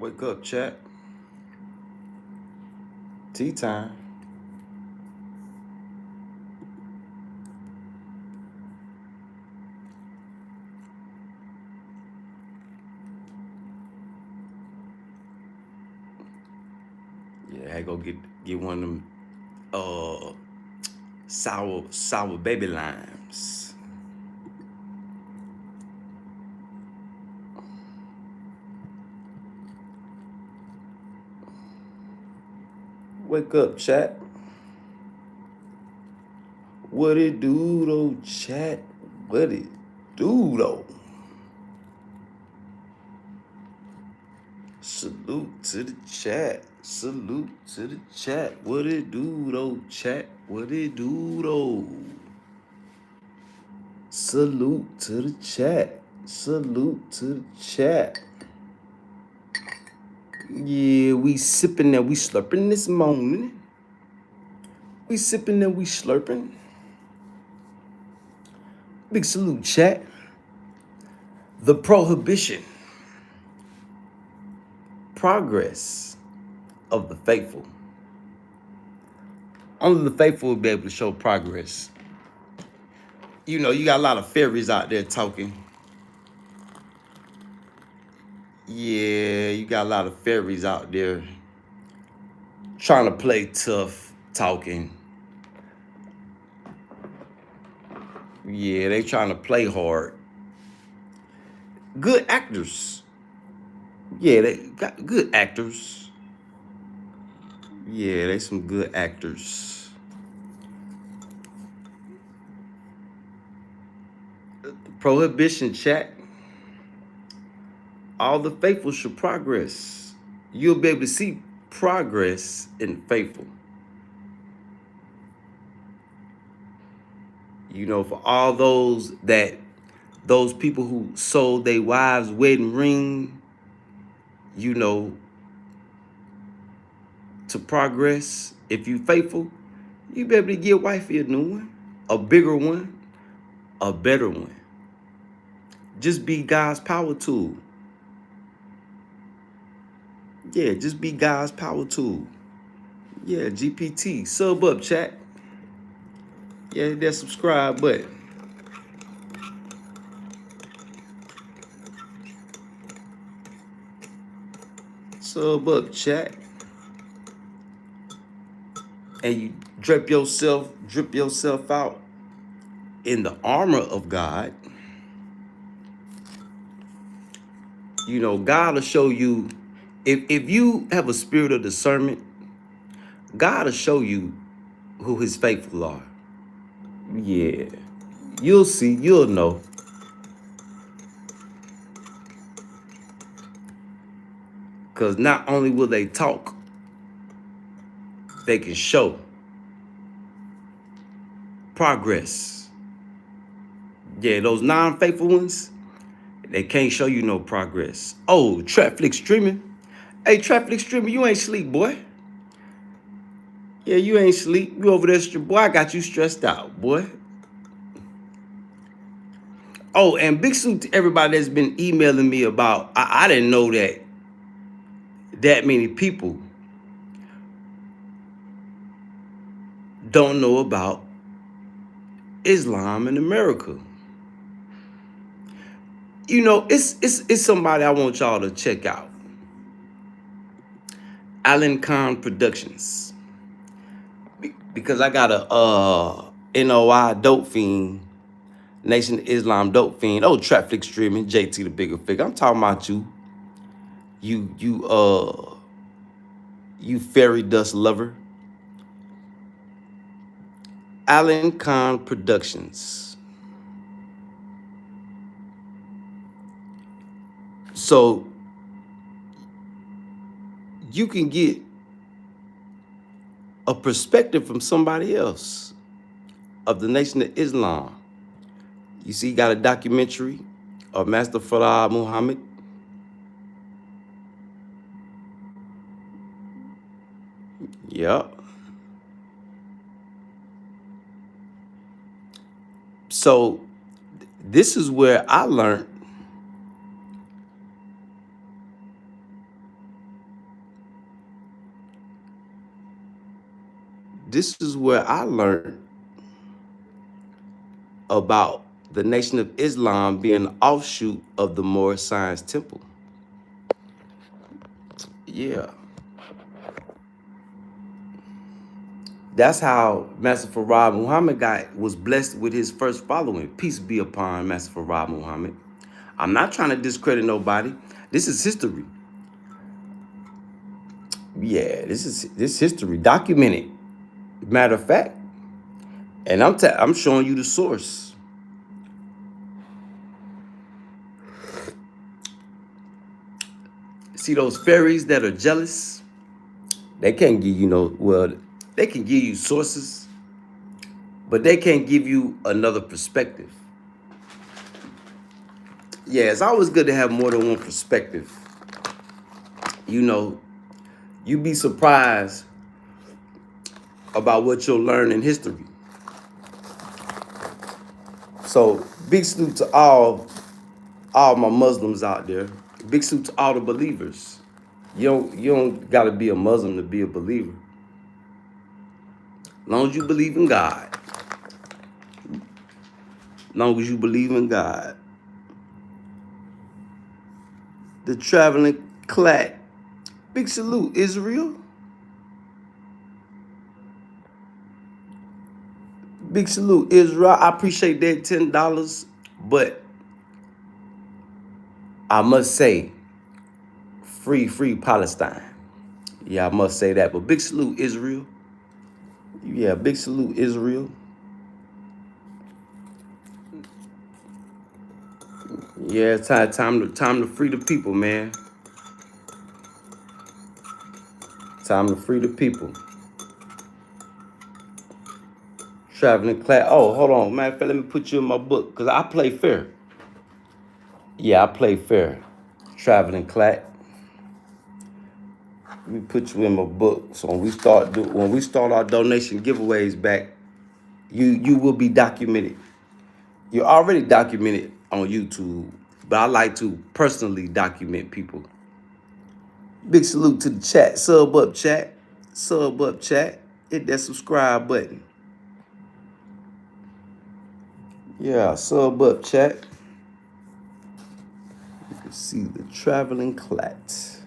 Wake up, chat. Tea time. Yeah, I go get one of them sour baby limes. Wake up, chat. What it do though, chat? What it do though? Salute to the chat. Salute to the chat. What it do though, chat? What it do though? Salute to the chat. Salute to the chat. Yeah, we sipping and we slurping this morning. We sipping and we slurping. Big salute, chat. The Prohibition. Progress of the faithful. Only the faithful will be able to show progress. You know, you got a lot of fairies out there talking. Yeah, you got a lot of fairies out there trying to play tough, talking. Yeah, they trying to play hard. Good actors. Yeah, they got good actors. Yeah, they some good actors. Prohibition, chat. All the faithful should progress. You'll be able to see progress in faithful. You know, for all those people who sold their wives' wedding ring, you know, to progress, if you faithful, you be able to get wifey a new one, a bigger one, a better one. Just be God's power tool. Yeah, just be God's power tool. Yeah, GPT, sub up, chat. Yeah, hit that subscribe button. Sub up, chat. And you drip yourself out in the armor of God. You know, God will show you, if you have a spirit of discernment, God will show you who his faithful are. Yeah, you'll see, you'll know. Because not only will they talk, they can show progress. Yeah, those non-faithful ones, they can't show you no progress. Oh, Trapflix streaming. Hey, Trapflix streaming, you ain't sleep, boy. Yeah, you ain't sleep. You over there, boy, I got you stressed out, boy. Oh, and big salute to everybody that's been emailing me about, I didn't know that many people don't know about Islam in America. You know, it's somebody I want y'all to check out. Alan Khan Productions. Because I got a NOI dope fiend, Nation of Islam dope fiend. Oh, Traffic streaming, JT the bigger figure. I'm talking about you. You fairy dust lover. Alan Khan Productions. So you can get a perspective from somebody else of the Nation of Islam. You see, he got a documentary of Master Farah Muhammad. Yep. So this is where I learned this is where I learned about the Nation of Islam being an offshoot of the Moorish Science Temple. Yeah. That's how Master Farad Muhammad was blessed with his first following. Peace be upon Master Farad Muhammad. I'm not trying to discredit nobody. This is history. Yeah, this history documented. Matter of fact, and I'm showing you the source. See those fairies that are jealous? They can't give you they can give you sources, but they can't give you another perspective. Yeah, it's always good to have more than one perspective. You'd be surprised about what you'll learn in history. So big salute to all my Muslims out there. Big salute to all the believers. You don't gotta be a Muslim to be a believer. As long as you believe in God. As long as you believe in God. The traveling clack. Big salute, Israel. Big salute, Israel. I appreciate that $10, but I must say, free Palestine. Yeah, I must say that. But big salute, Israel. Yeah, big salute, Israel. Yeah, it's time to free the people, man. Time to free the people. Traveling class. Oh, hold on, man. Let me put you in my book, because I play fair. Yeah, I play fair. Traveling class. Let me put you in my book. So when we start our donation giveaways back, you will be documented. You're already documented on YouTube, but I like to personally document people. Big salute to the chat. Sub up, chat. Sub up, chat. Hit that subscribe button. Yeah, sub up, chat. You can see the traveling clat.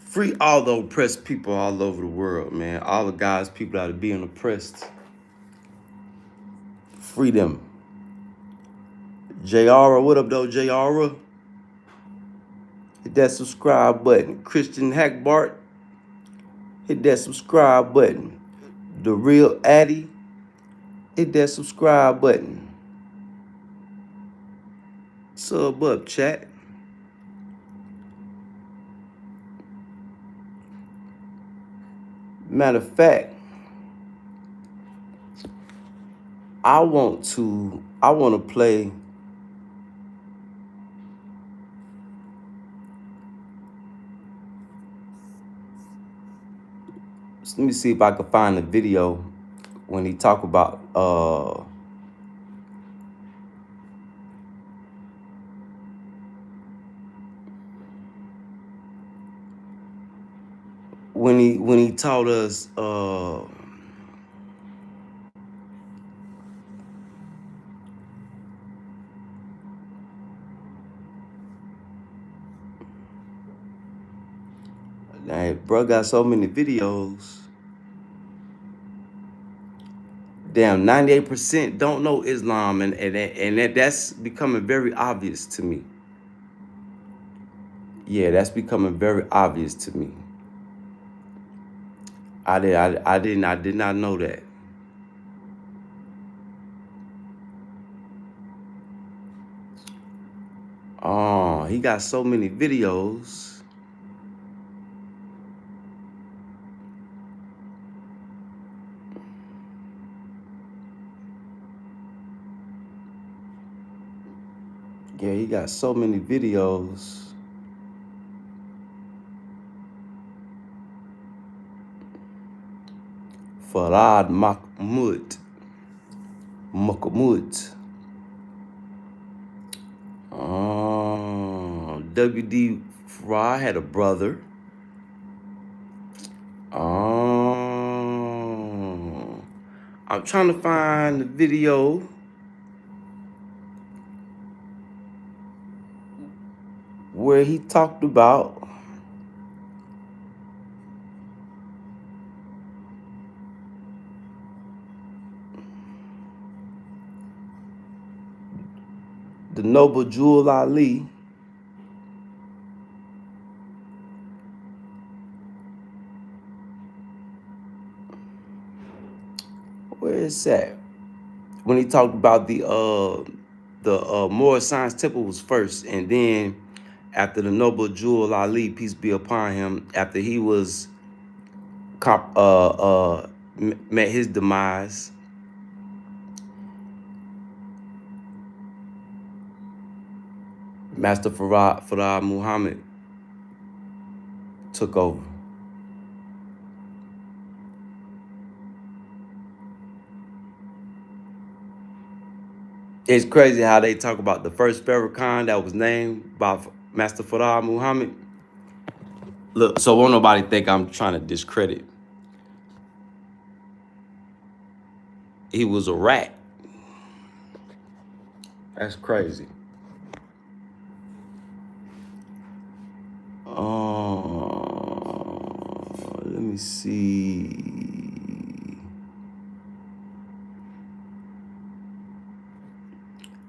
Free all the oppressed people all over the world, man. All the guys, people that are being oppressed. Free them. Jara, what up, though, Jara? Hit that subscribe button. Christian Hackbart, hit that subscribe button. The Real Addy, hit that subscribe button. Sub up, chat. Matter of fact, I want to play let me see if I can find the video when he talk about when he taught us bro got so many videos. Damn, 98% don't know Islam, and that's becoming very obvious to me. Yeah, that's becoming very obvious to me. I did not know that. Oh, he got so many videos. Yeah, he got so many videos. Farad Mahmoud. WD Farad had a brother. I'm trying to find the video where he talked about the noble Jewel Ali. Where is that? When he talked about the Moorish Science Temple was first, and then after the noble Jewel Ali, peace be upon him, after he was met his demise, Master Farad Muhammad took over. It's crazy how they talk about the first Farrakhan that was named by Master Farad Muhammad. Look, so won't nobody think I'm trying to discredit. He was a rat. That's crazy. Let me see.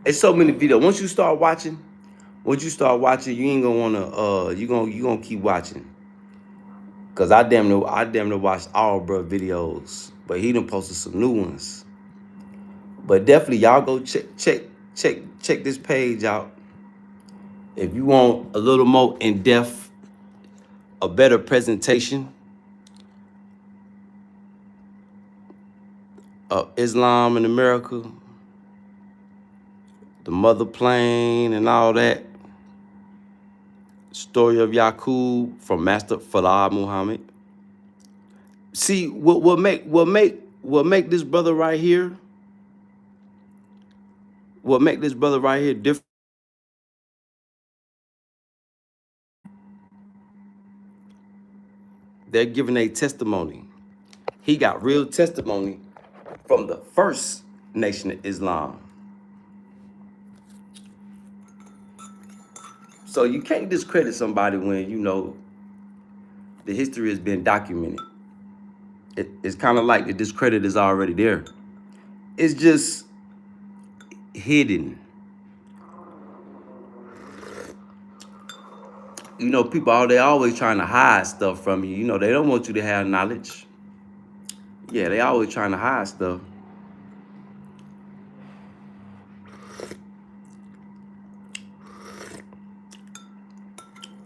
It's so many videos. Once you start watching, you ain't gonna wanna you gonna keep watching. Cause I damn near watched all bruh videos, but he done posted some new ones. But definitely y'all go check this page out. If you want a little more in-depth, a better presentation of Islam in America, the mother plane and all that, story of Yaqub from Master Farad Muhammad. See what make this brother right here, different. They're giving a testimony. He got real testimony from the first nation of Islam. So you can't discredit somebody when you know the history has been documented. It's kind of like the discredit is already there. It's just hidden. You know, people, they always trying to hide stuff from you. You know, they don't want you to have knowledge. Yeah, they always trying to hide stuff.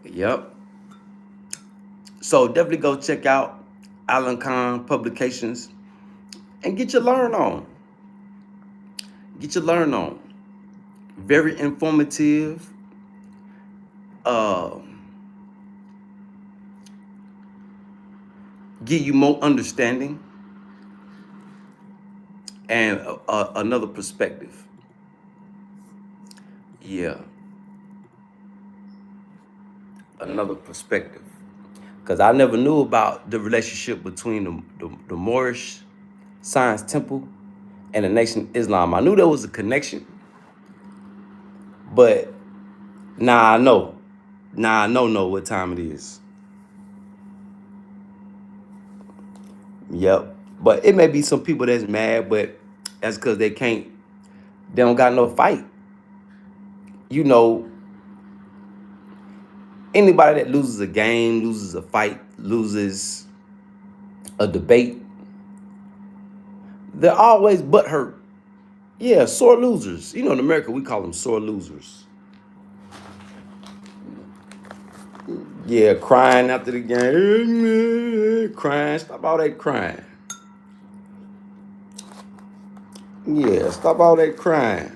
Yep. So definitely go check out Alan Khan Publications and get your learn on. Very informative. Give you more understanding and another perspective. Yeah. Another perspective. Because I never knew about the relationship between the Moorish Science Temple and the Nation of Islam. I knew there was a connection, but now I know. Now I know what time it is. Yep. But it may be some people that's mad, but that's because they don't got no fight. You know, anybody that loses a game, loses a fight, loses a debate, they're always butthurt. Yeah, sore losers. You know, in America, we call them sore losers. Yeah, crying after the game. Crying. Stop all that crying. Yeah, stop all that crying.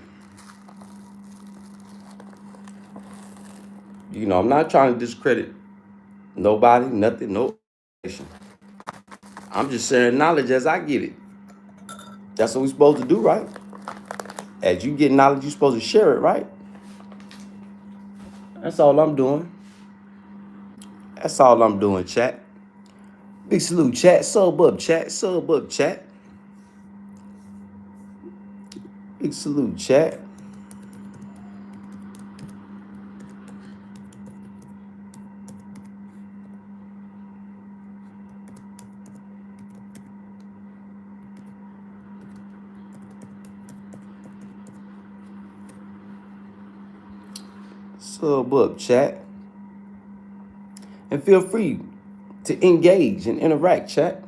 You know, I'm not trying to discredit nobody, nothing, no. I'm just sharing knowledge as I get it. That's what we're supposed to do, right? As you get knowledge, you're supposed to share it, right? That's all I'm doing. That's all I'm doing, chat. Big salute, chat. Sub up, chat. Sub up, chat. Big salute, chat. Sub up, chat. And feel free to engage and interact, chat.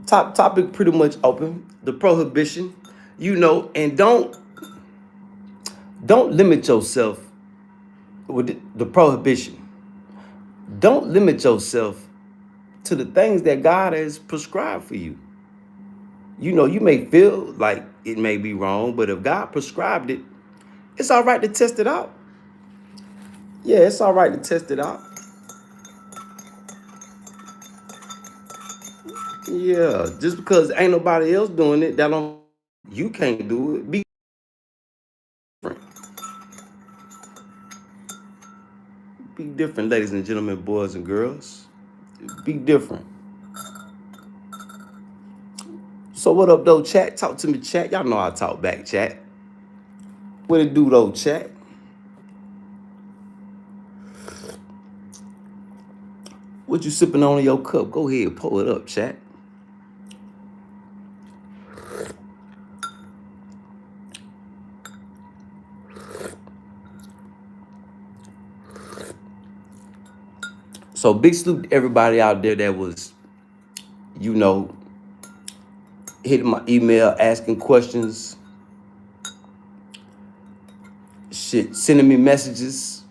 Topic pretty much open. The prohibition, you know, and don't limit yourself with the prohibition. Don't limit yourself to the things that God has prescribed for you. You know, you may feel like it may be wrong, but if God prescribed it, it's all right to test it out. Yeah, it's all right to test it out. Yeah, just because ain't nobody else doing it, that don't you can't do it. Be different. Be different, ladies and gentlemen, boys and girls. Be different. So what up, though, chat? Talk to me, chat. Y'all know I talk back, chat. What it do, though, chat? What you sipping on in your cup? Go ahead, pour it up, chat. So big salute to everybody out there that was, you know, hitting my email, asking questions, shit, sending me messages.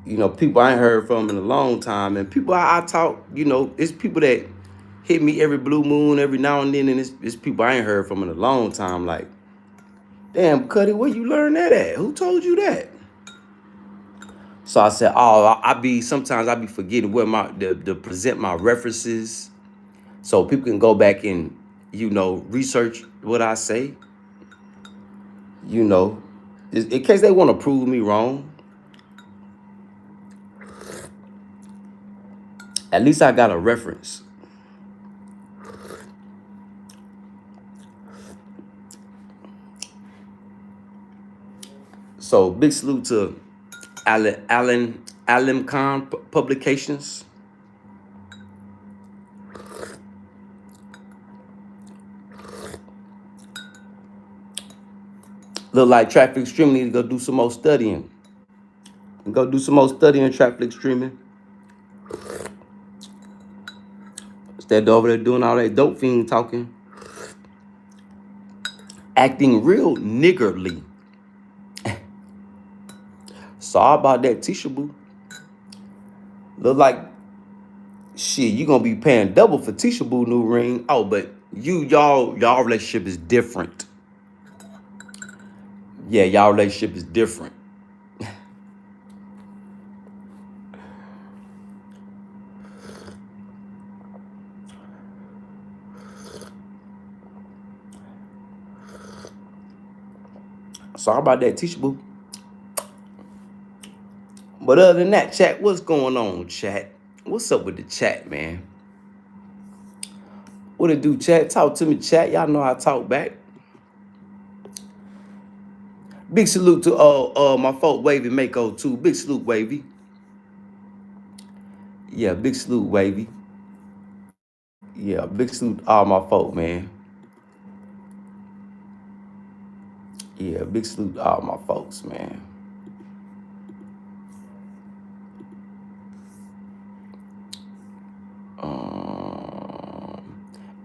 You know, people I ain't heard from in a long time. And people I talk, you know, it's people that hit me every blue moon, every now and then. And it's people I ain't heard from in a long time. Like, damn, Cutty, where you learn that at? Who told you that? So I said, oh, sometimes I be forgetting where to present my references so people can go back and, you know, research what I say, you know, in case they want to prove me wrong. At least I got a reference. So big salute to Alim Khan Publications. Look like traffic streaming need to go do some more studying. Go do some more studying traffic streaming. Instead of over there doing all that dope fiend talking. Acting real niggerly. Sorry about that, Tisha Boo. Look like shit, you gonna be paying double for Tisha Boo new ring. Oh, but y'all relationship is different. Yeah, y'all relationship is different. Sorry about that, Tisha Boo. But other than that, chat, what's going on, chat? What's up with the chat, man? What it do, chat? Talk to me, chat. Y'all know I talk back. Big salute to my folk Wavy Mako too. Big salute, Wavy. Yeah, big salute, Wavy. Yeah, big salute to all my folk, man. Yeah, big salute to all my folks, man.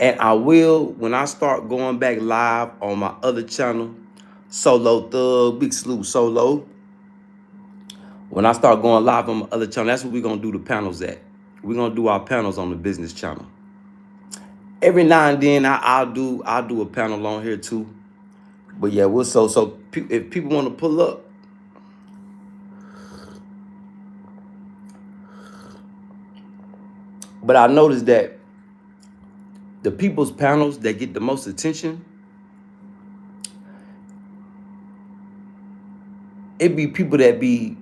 And I will, when I start going back live on my other channel, Solo Thug, big salute, Solo. When I start going live on my other channel, that's where we're going to do the panels at. We're going to do our panels on the business channel. Every now and then, I'll do a panel on here too. But yeah, we'll if people want to pull up, but I noticed that the people's panels that get the most attention, it be people that be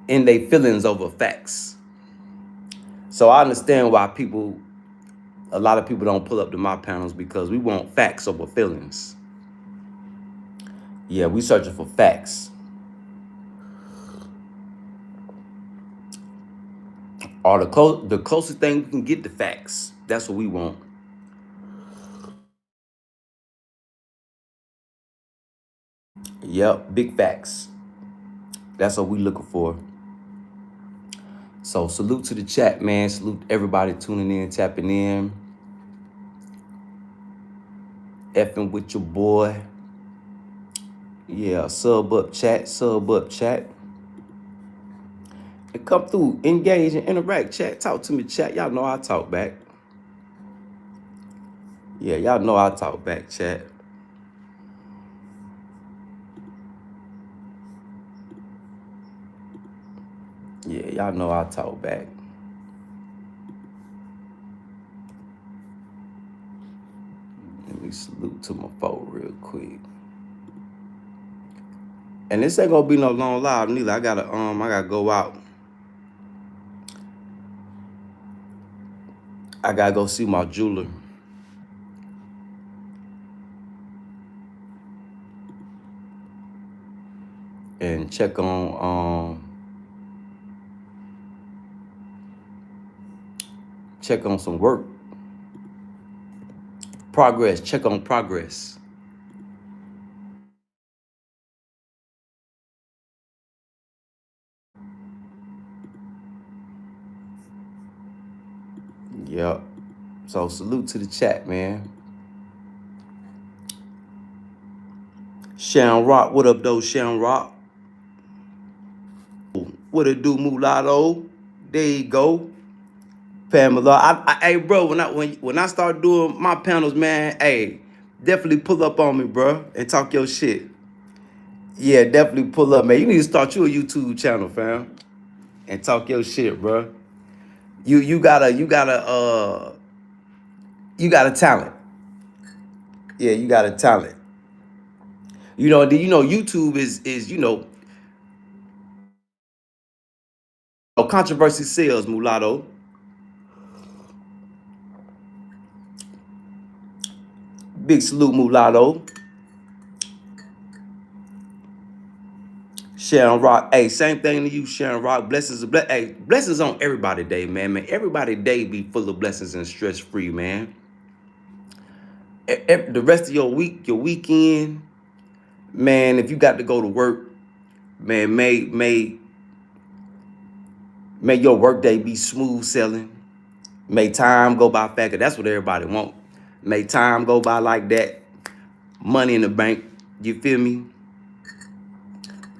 in their feelings over facts. So I understand why a lot of people don't pull up to my panels, because we want facts over feelings. Yeah, we searching for facts. Or the closest thing we can get to facts. That's what we want. Yep, big facts. That's what we looking for. So salute to the chat, man. Salute everybody tuning in, tapping in, effing with your boy. Yeah, sub up chat, sub up chat. And come through, engage and interact, chat. Talk to me, chat. Y'all know I talk back. Yeah, y'all know I talk back, chat. Yeah, y'all know I talk back. Let me salute to my phone real quick. And this ain't gonna be no long live neither. I gotta go out. I gotta go see my jeweler. And check on some work. Progress, check on progress. Yep. So salute to the chat, man. Sharon Rock, what up though, Sharon Rock? What it do, mulatto? There you go. Pamela. Hey bro, when I start doing my panels, man, hey, definitely pull up on me, bro, and talk your shit. Yeah, definitely pull up, man. You need to start you a YouTube channel, fam, and talk your shit, bro. You got a talent. Yeah, you got a talent. YouTube is controversy sells, mulatto. Big salute, mulatto. Sharon Rock. Hey, same thing to you, Sharon Rock. Blessings on everybody day, man. Everybody day be full of blessings and stress free, man. The rest of your week, your weekend, man. If you got to go to work, man, may your work day be smooth sailing. May time go by fast. That's what everybody want. May time go by like that. Money in the bank. You feel me?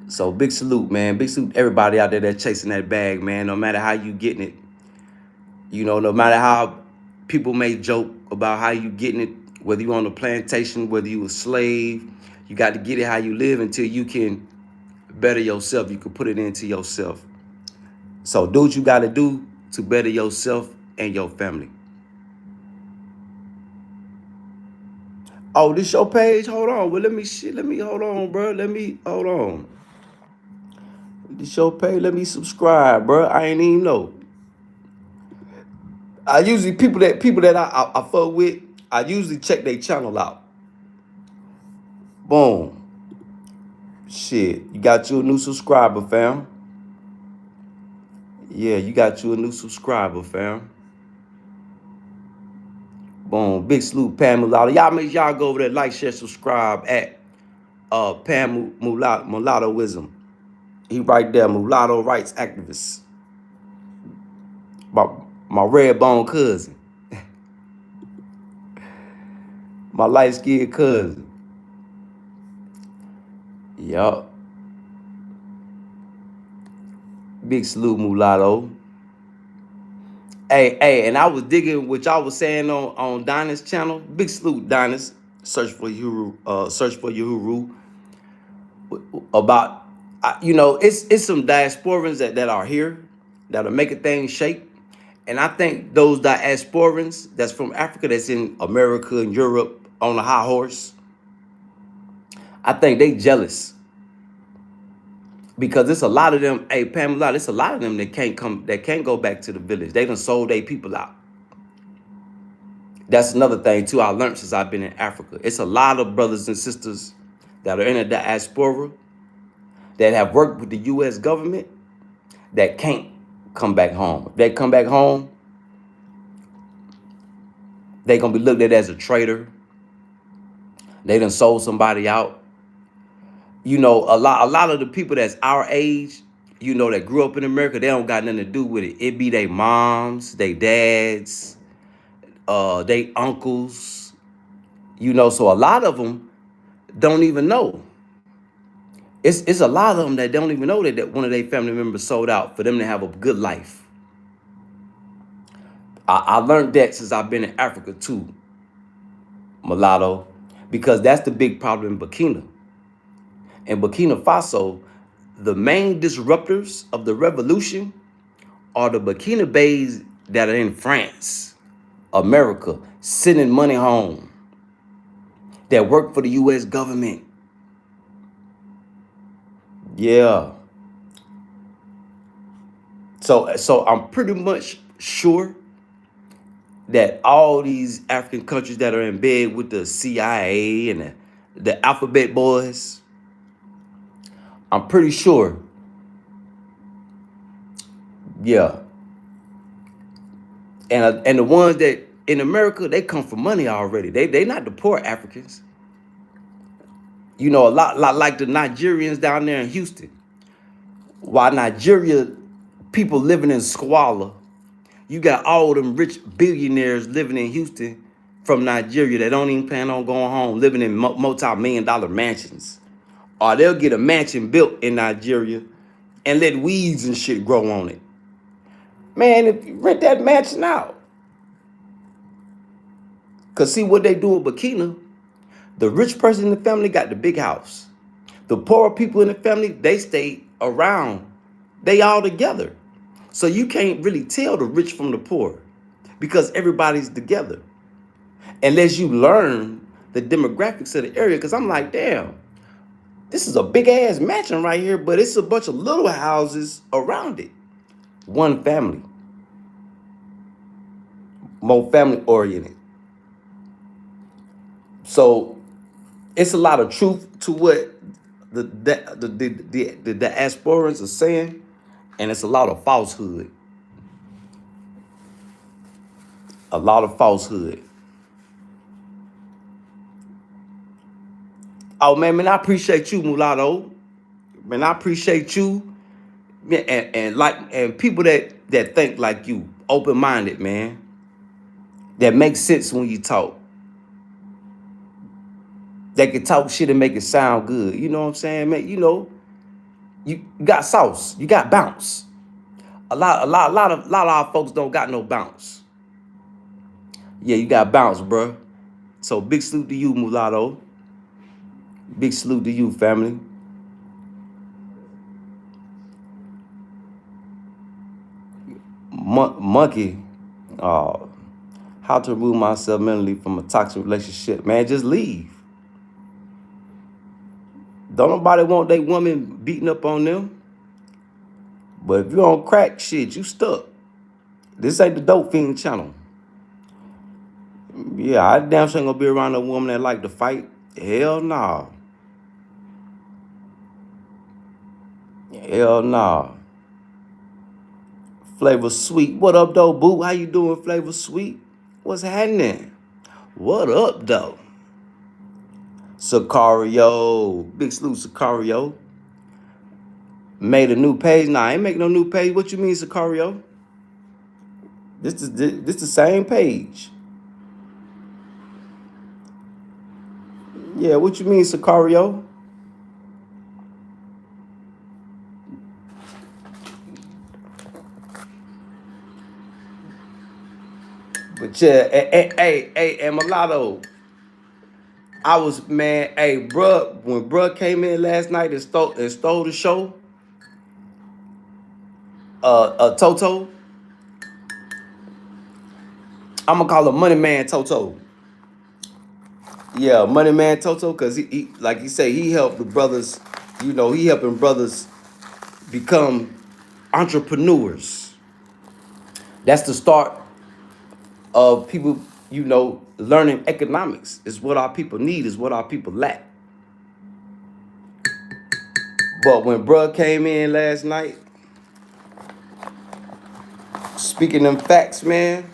So big salute, man. Big salute to everybody out there that's chasing that bag, man. No matter how you getting it. No matter how people may joke about how you getting it, whether you on a plantation, whether you a slave, you got to get it how you live until you can better yourself. You can put it into yourself. So do what you got to do to better yourself and your family. Oh, this your page? Hold on. Well, let me hold on, bro. Hold on. This your page? Let me subscribe, bro. I ain't even know. I usually people that I fuck with, I usually check their channel out. Boom. Shit, you got you a new subscriber, fam. Yeah, you got you a new subscriber, fam. Boom. Big salute, Pam Mulatto. Y'all make y'all go over there, like, share, subscribe at Pam Mulattoism. He right there, mulatto rights activist. My red bone cousin. My light-skinned cousin. Yup. Big salute, mulatto. Hey, and I was digging what y'all was saying on Dinah's channel. Big salute, Dinah's. Search for Uhuru. About, it's some diasporans that are here that are making things shake. And I think those diasporans that's from Africa, that's in America and Europe on a high horse, I think they jealous because it's a lot of them. Hey, Pamela, it's a lot of them that can't go back to the village. They done sold their people out. That's another thing too I learned since I've been in Africa. It's a lot of brothers and sisters that are in the diaspora that have worked with the U.S. government that can't come back home. If they come back home, they gonna be looked at as a traitor. They done sold somebody out. A lot of the people that's our age, that grew up in America, they don't got nothing to do with it. It be their moms, their dads, they uncles, so a lot of them don't even know. It's a lot of them that don't even know that one of their family members sold out for them to have a good life. I learned that since I've been in Africa too, mulatto, because that's the big problem in Burkina. In Burkina Faso, the main disruptors of the revolution are the Burkinabés that are in France, America, sending money home, that work for the U.S. government. Yeah. So I'm pretty much sure that all these African countries that are in bed with the CIA and the alphabet boys, I'm pretty sure, yeah. And the ones that in America, they come for money already. They not the poor Africans. A lot like the Nigerians down there in Houston. While Nigeria, people living in squalor, you got all them rich billionaires living in Houston from Nigeria that don't even plan on going home, living in multi-million-dollar mansions. Or they'll get a mansion built in Nigeria and let weeds and shit grow on it. Man, if you rent that mansion out. Because see what they do in Burkina, the rich person in the family got the big house. The poor people in the family, they stay around. They all together. So you can't really tell the rich from the poor because everybody's together. Unless you learn the demographics of the area. Because I'm like, damn, this is a big ass mansion right here, but it's a bunch of little houses around it. One family. More family oriented. So it's a lot of truth to what the diasporans are saying, and it's a lot of falsehood. A lot of falsehood. Oh man, I appreciate you, mulatto. Man, I appreciate you. Yeah, and people that think like you, open-minded, man. That makes sense when you talk. That can talk shit and make it sound good. You know what I'm saying, man? You got sauce. You got bounce. A lot of our folks don't got no bounce. Yeah, you got bounce, bro. So big salute to you, mulatto. Big salute to you, family. Monkey. How to remove myself mentally from a toxic relationship. Man, just leave. Don't nobody want their woman beating up on them. But if you on crack shit, you stuck. This ain't the Dope Fiend channel. Yeah, I damn sure ain't gonna be around a woman that like to fight. Hell nah. Hell nah. Flavor Sweet. What up, though, boo? How you doing, Flavor Sweet? What's happening? What up, though? Sicario. Big salute, Sicario. Made a new page. Nah, I ain't make no new page. What you mean, Sicario? This is the same page. Yeah, what you mean, Sicario? But yeah, hey, mulatto. I was, man, hey, bruh, when bruh came in last night and stole the show, Toto, I'm gonna call him Money Man Toto. Yeah, Money Man Toto, cause he like you say, he helped the brothers, he helping brothers become entrepreneurs. That's the start of people, learning economics. Is what our people need, is what our people lack. But when bruh came in last night, speaking them facts, man,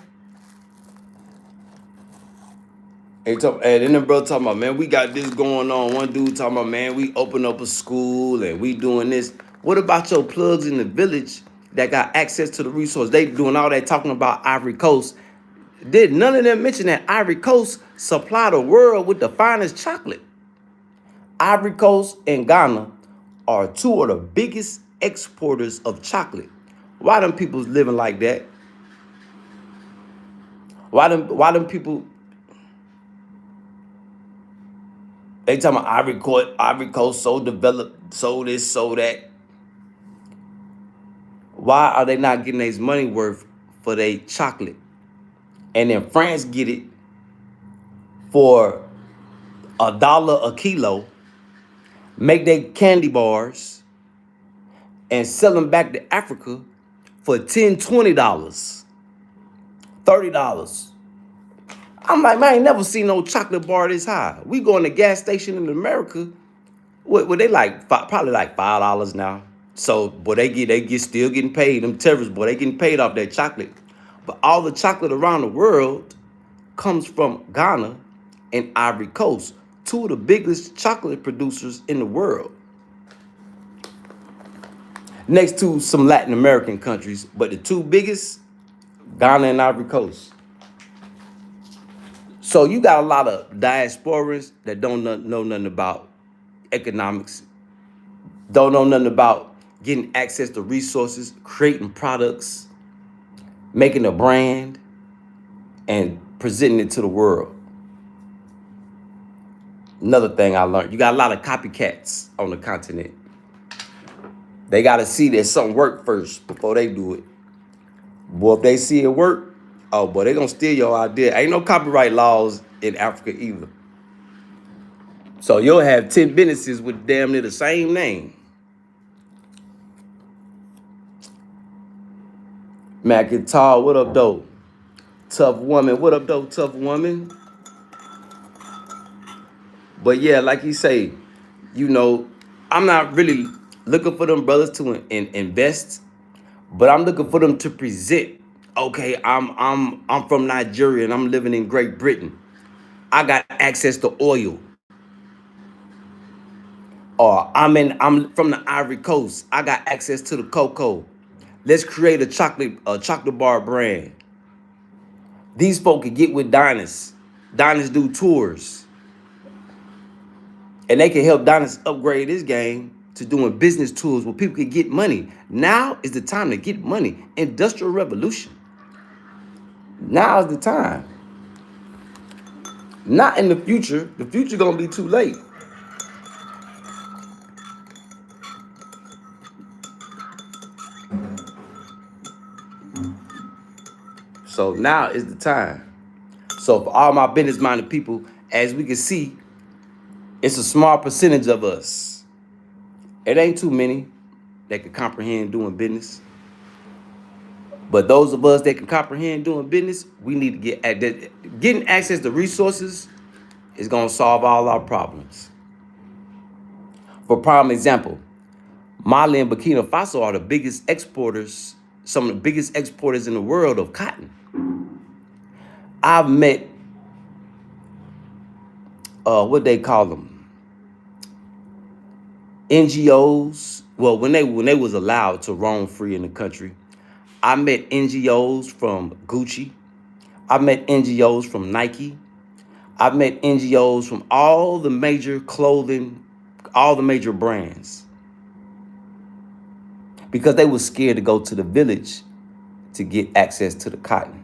and then the brother talking about, man, we got this going on. One dude talking about, man, we open up a school and we doing this. What about your plugs in the village that got access to the resource? They doing all that talking about Ivory Coast. Did none of them mention that Ivory Coast supply the world with the finest chocolate? Ivory Coast and Ghana are two of the biggest exporters of chocolate. Why them people's living like that? Why them people, they talking about Ivory Coast so developed, so this, so that. Why are they not getting their money worth for their chocolate? And then France get it for $1 a kilo, make their candy bars, and sell them back to Africa for $10, $20, $30. I'm like, man, I ain't never seen no chocolate bar this high. We go in the gas station in America, what they like, probably like $5 now. So, boy, they still getting paid. Them terrorists, boy, they getting paid off that chocolate. But all the chocolate around the world comes from Ghana and Ivory Coast, two of the biggest chocolate producers in the world. Next to some Latin American countries, but the two biggest, Ghana and Ivory Coast. So you got a lot of diasporans that don't know nothing about economics, don't know nothing about getting access to resources, creating products, making a brand, and presenting it to the world. Another thing I learned, you got a lot of copycats on the continent. They got to see that something work first before they do it. Boy, if they see it work, oh boy, they gonna steal your idea. Ain't no copyright laws in Africa either. So you'll have 10 businesses with damn near the same name. McIntyre, what up, though? Tough woman, what up, though, tough woman? But yeah, like you say, I'm not really looking for them brothers to invest, but I'm looking for them to present. Okay, I'm from Nigeria and I'm living in Great Britain. I got access to oil. Or I'm from the Ivory Coast. I got access to the cocoa. Let's create a chocolate bar brand. These folk can get with Diners. Diners do tours. And they can help Diners upgrade this game to doing business tours where people can get money. Now is the time to get money. Industrial revolution. Now is the time. Not in the future. The future gonna be too late. So now is the time. So for all my business-minded people, as we can see, it's a small percentage of us. It ain't too many that can comprehend doing business. But those of us that can comprehend doing business, we need to get at that. Getting access to resources is gonna solve all our problems. For prime example, Mali and Burkina Faso are the biggest exporters, some of the biggest exporters in the world of cotton. I've met, what they call them, NGOs. Well, when they was allowed to roam free in the country, I met NGOs from Gucci. I met NGOs from Nike. I met NGOs from all the major clothing, all the major brands, because they were scared to go to the village to get access to the cotton.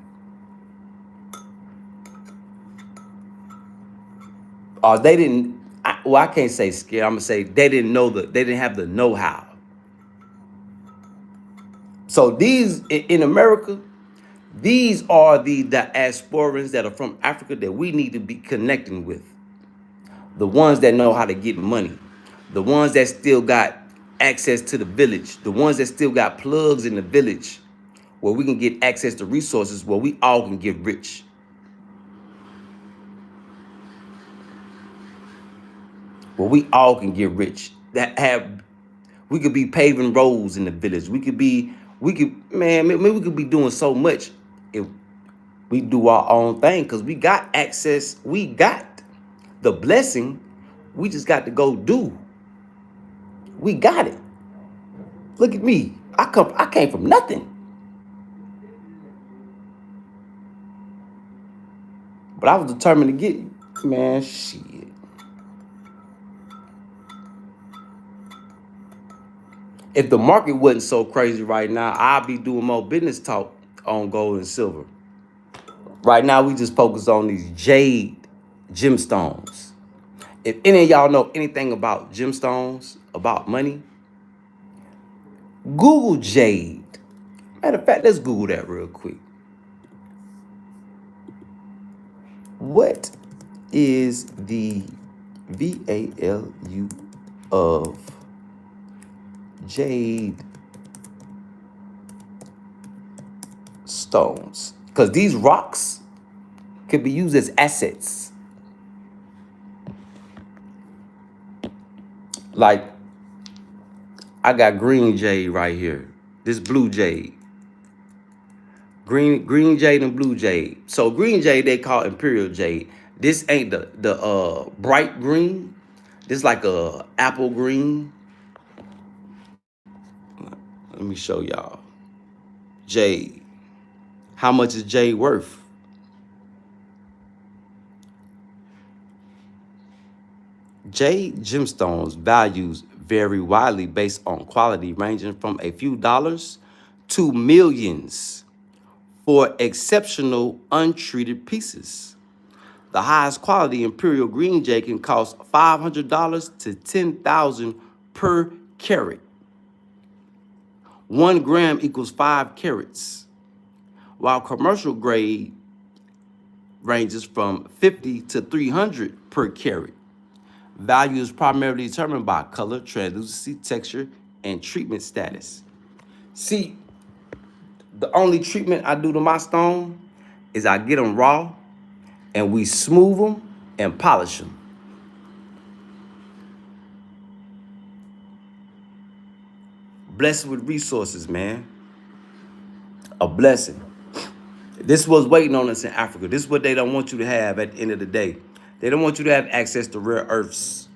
They didn't. Well, I can't say scared. I'm gonna say they didn't know they didn't have the know-how. So these in America, these are the diasporans that are from Africa that we need to be connecting with. The ones that know how to get money, the ones that still got access to the village, the ones that still got plugs in the village where we can get access to resources where we all can get rich. Where we all can get rich. We could be paving roads in the village. We could be doing so much if we do our own thing because we got access. We got the blessing. We just got to go do. We got it. Look at me. I came from nothing. But I was determined to get, man, shit. If the market wasn't so crazy right now, I'd be doing more business talk on gold and silver. Right now, we just focus on these jade gemstones. If any of y'all know anything about gemstones, about money, Google jade. Matter of fact, let's Google that real quick. What is the value of jade stones? Because these rocks could be used as assets. Like, I got green jade right here. This blue jade. Green jade and blue jade. So green jade they call imperial jade. This ain't the bright green. This like a apple green. Let me show y'all. Jade. How much is jade worth? Jade gemstones values vary widely based on quality, ranging from a few dollars to millions for exceptional untreated pieces. The highest quality imperial green jade can cost $500 to $10,000 per carat. 1 gram equals 5 carats, while commercial grade ranges from 50 to 300 per carat. Value is primarily determined by color, translucency, texture, and treatment status. See, the only treatment I do to my stone is I get them raw and we smooth them and polish them. Blessed with resources, man. A blessing. This was waiting on us in Africa. This is what they don't want you to have at the end of the day. They don't want you to have access to rare earths.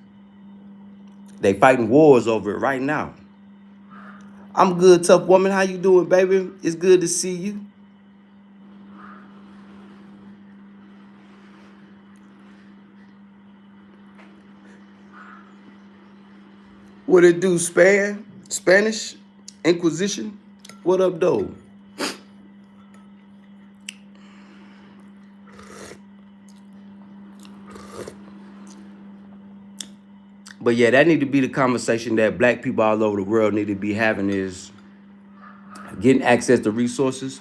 They fighting wars over it right now. I'm good, tough woman. How you doing, baby? It's good to see you. What it do, Spanish? Inquisition? What up, though? But yeah, that need to be the conversation that black people all over the world need to be having is getting access to resources.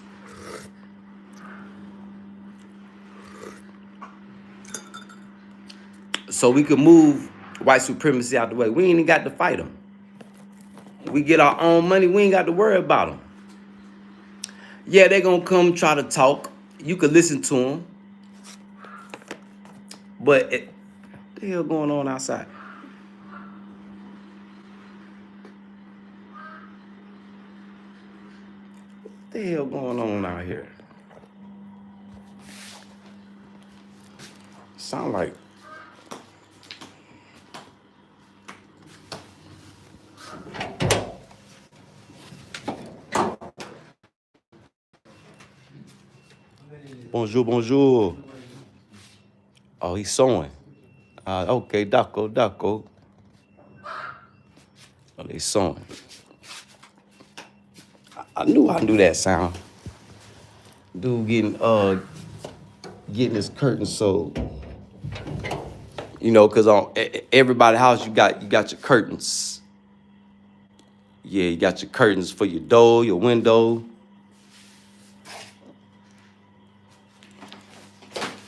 So we can move white supremacy out the way. We ain't even got to fight them. We get our own money. We ain't got to worry about them. Yeah, they gonna come try to talk. You could listen to them. But what the hell going on outside? What the hell going on out here? Sound like bonjour, bonjour. Oh, he's sewing. Okay, Daco. Oh, they sewing. I knew that sound. Dude getting his curtain sewed. You know, cause on everybody's house you got your curtains. Yeah, you got your curtains for your door, your window.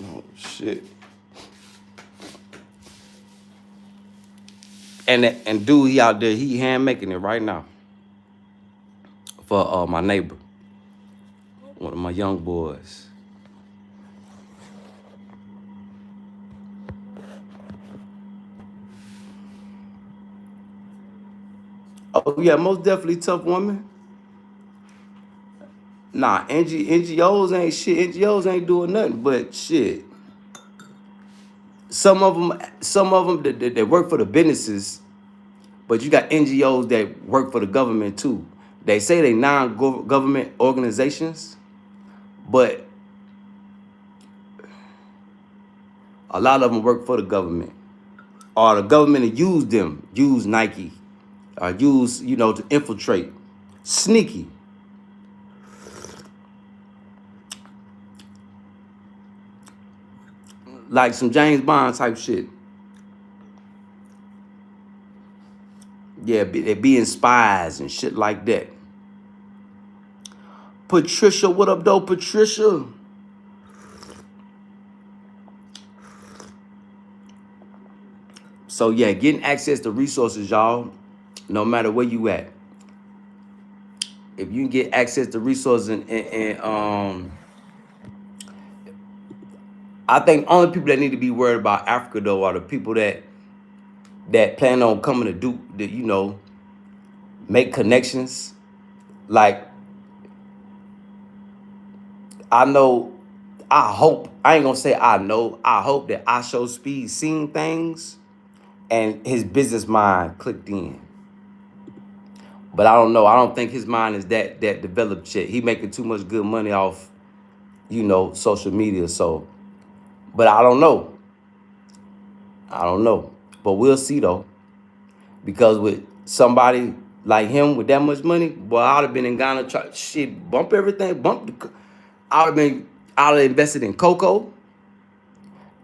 Oh shit. And dude, he out there, he hand making it right now for my neighbor, one of my young boys. Oh yeah, most definitely tough woman. Nah, NGOs ain't shit. NGOs ain't doing nothing but shit. Some of them that work for the businesses, but you got NGOs that work for the government too. They say they non-government organizations, but a lot of them work for the government, or the government will use them, use Nike, or use, you know, to infiltrate. Sneaky. Like some James Bond type shit. Yeah, they being spies and shit like that. Patricia, what up, though, Patricia? So yeah, getting access to resources, y'all, no matter where you at. If you can get access to resources and I think only people that need to be worried about Africa though are the people that plan on coming to do that, you know, make connections. Like I know, I hope, I ain't gonna say I know, I hope that I Show Speed seen things and his business mind clicked in. But I don't know. I don't think his mind is that developed yet. He making too much good money off, you know, social media. So, but I don't know. I don't know. But we'll see though. Because with somebody like him with that much money, boy, I'd have been in Ghana, shit, bump everything, I would have invested in cocoa,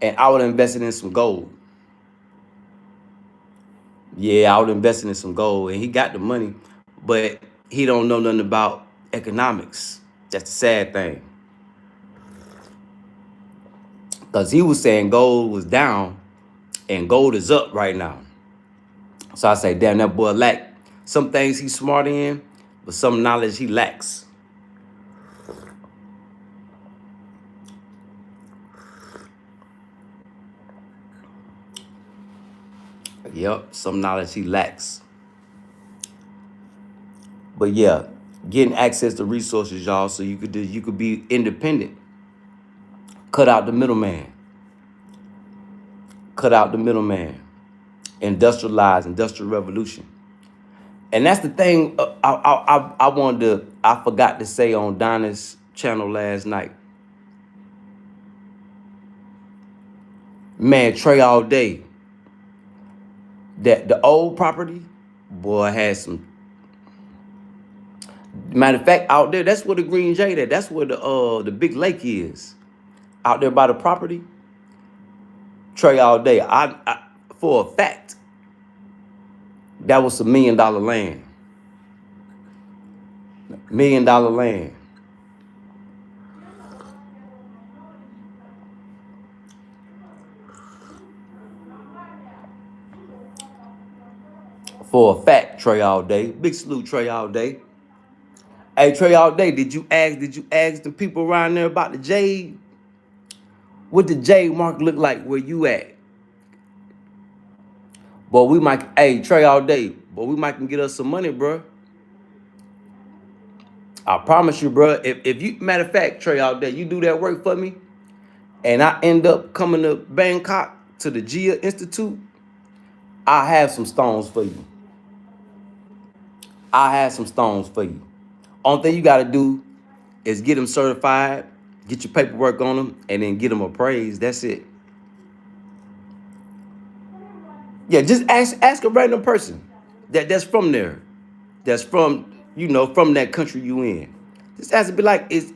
and I would have invested in some gold. Yeah, I would have invested in some gold, and he got the money, but he don't know nothing about economics. That's the sad thing. Because he was saying gold was down, and gold is up right now. So I say, damn, that boy lack some things he's smart in, but some knowledge he lacks. Yep, some knowledge he lacks. But yeah, getting access to resources, y'all, so you could be independent. Cut out the middleman. Cut out the middleman. Industrialize, industrial revolution. And that's the thing I forgot to say on Donna's channel last night. Man, Trey all day. That the old property, boy, had some. Matter of fact, out there, that's where the green jade at. That's where the big lake is. Out there by the property. Trey all day. I for a fact, that was some $1 million land. $1 million land. For a fact, Trey all day. Big salute, Trey all day. Hey, Trey all day, did you ask the people around there about the jade? What the jade mark look like where you at? Boy, we might, hey, Trey all day, boy, we might can get us some money, bro. I promise you, bro. If you, matter of fact, Trey all day, you do that work for me, and I end up coming to Bangkok to the Gia Institute, I have some stones for you. I have some stones for you. Only thing you got to do is get them certified, get your paperwork on them, and then get them appraised. That's it. Yeah, just ask a random person that's from there, that's from, you know, from that country you in. Just ask to be like, is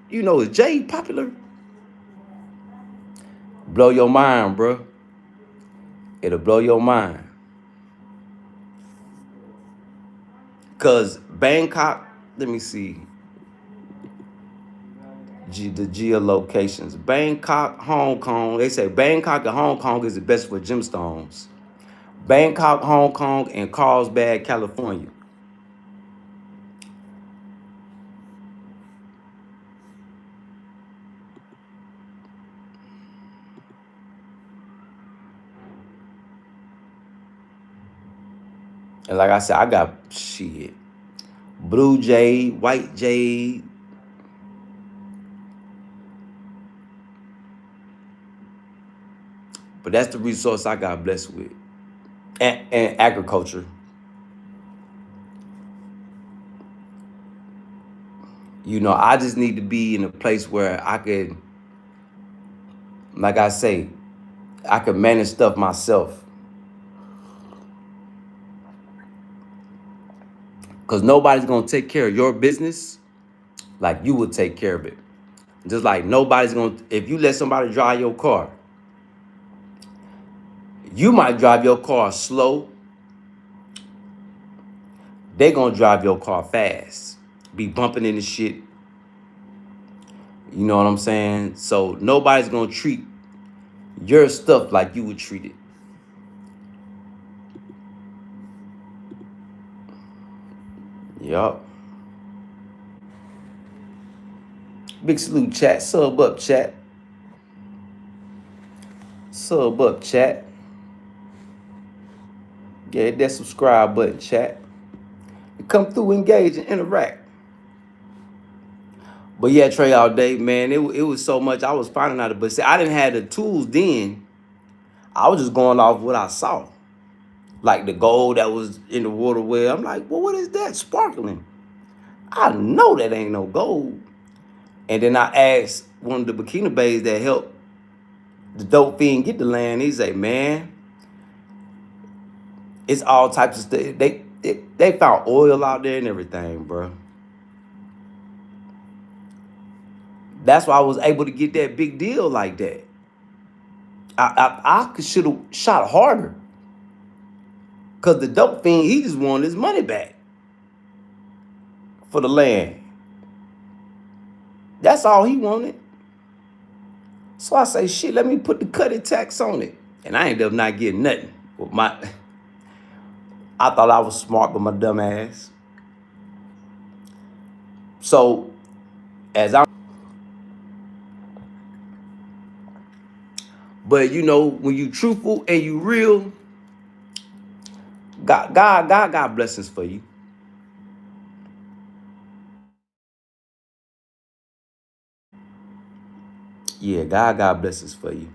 you know, is jade popular? Blow your mind, bro. It'll blow your mind. Cause Bangkok, let me see. The geolocations. Bangkok, Hong Kong. They say Bangkok and Hong Kong is the best for gemstones. Bangkok, Hong Kong, and Carlsbad, California. And like I said, I got shit. Blue jade, white jade. But that's the resource I got blessed with. And agriculture. You know, I just need to be in a place where I could, like I say, I could manage stuff myself. Because nobody's going to take care of your business like you would take care of it. Just like nobody's going to, if you let somebody drive your car, you might drive your car slow. They going to drive your car fast. Be bumping into shit. You know what I'm saying? So nobody's going to treat your stuff like you would treat it. Yup. Big salute, chat. Sub up, chat. Sub up, chat. Yeah, hit that subscribe button, chat. Come through, engage, and interact. But yeah, Trey, all day, man, it was so much I was finding out. But see, I didn't have the tools then. I was just going off what I saw. Like the gold that was in the water well. I'm like, well, what is that sparkling? I know that ain't no gold. And then I asked one of the Burkina Bays that helped the dope fiend get the land. He say, man, it's all types of stuff. They found oil out there and everything, bro. That's why I was able to get that big deal like that. I should have shot harder. Because the dope fiend, he just wanted his money back for the land. That's all he wanted. So I say, shit, let me put the cutty tax on it. And I ended up not getting nothing. With I thought I was smart, but my dumb ass. So but you know, when you truthful and you real, God got blessings for you. Yeah, God got blessings for you.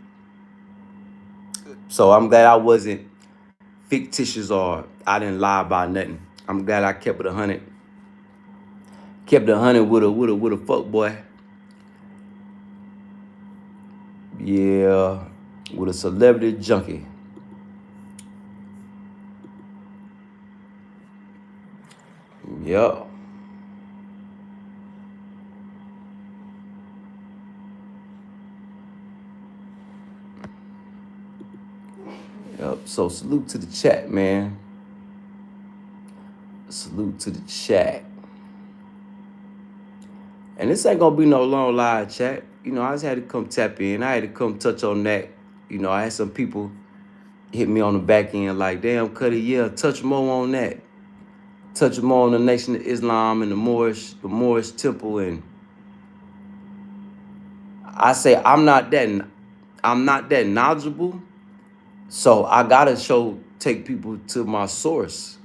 So I'm glad I wasn't fictitious or I didn't lie about nothing. I'm glad I kept it 100. Kept it 100 with a fuck boy. Yeah, with a celebrity junkie. Yup. Yup. So salute to the chat, man. Salute to the chat. And this ain't gonna be no long live chat. You know, I just had to come tap in. I had to come touch on that. You know, I had some people hit me on the back end like, damn, Cutty, yeah, touch more on that. Touch more on the Nation of Islam and the Moorish temple. And I say I'm not that knowledgeable. So I gotta take people to my source.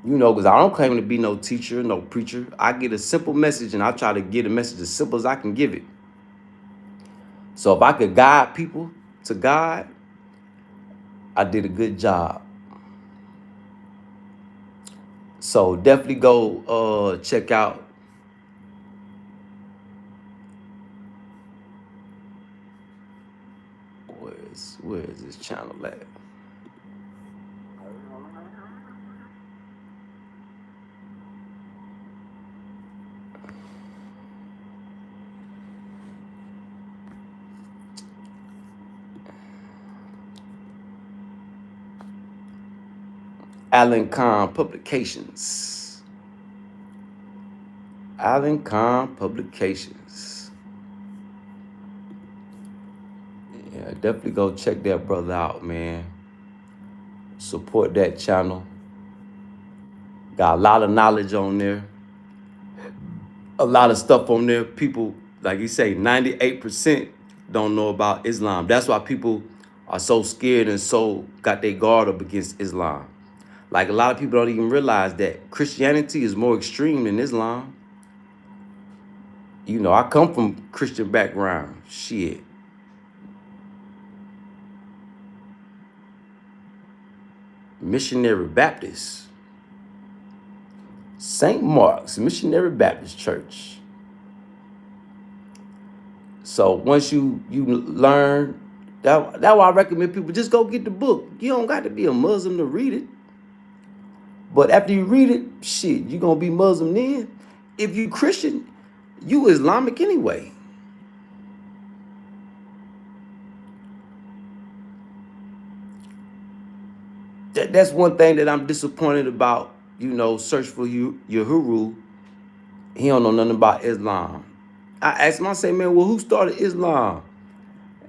You know, because I don't claim to be no teacher, no preacher. I get a simple message and I try to get a message as simple as I can give it. So if I could guide people to God, I did a good job. So definitely go check out where is this channel at? Alan Kahn Publications. Alan Kahn Publications. Yeah, definitely go check that brother out, man. Support that channel. Got a lot of knowledge on there. A lot of stuff on there. People, like you say, 98% don't know about Islam. That's why people are so scared and so got their guard up against Islam. Like a lot of people don't even realize that Christianity is more extreme than Islam. You know, I come from Christian background. Shit. Missionary Baptist. St. Mark's Missionary Baptist Church. So once you learn, that's why I recommend people just go get the book. You don't got to be a Muslim to read it. But after you read it, shit, you're going to be Muslim then. If you Christian, you Islamic anyway. That's one thing that I'm disappointed about, you know, Search for Uhuru. He don't know nothing about Islam. I asked him, I say, man, well, who started Islam?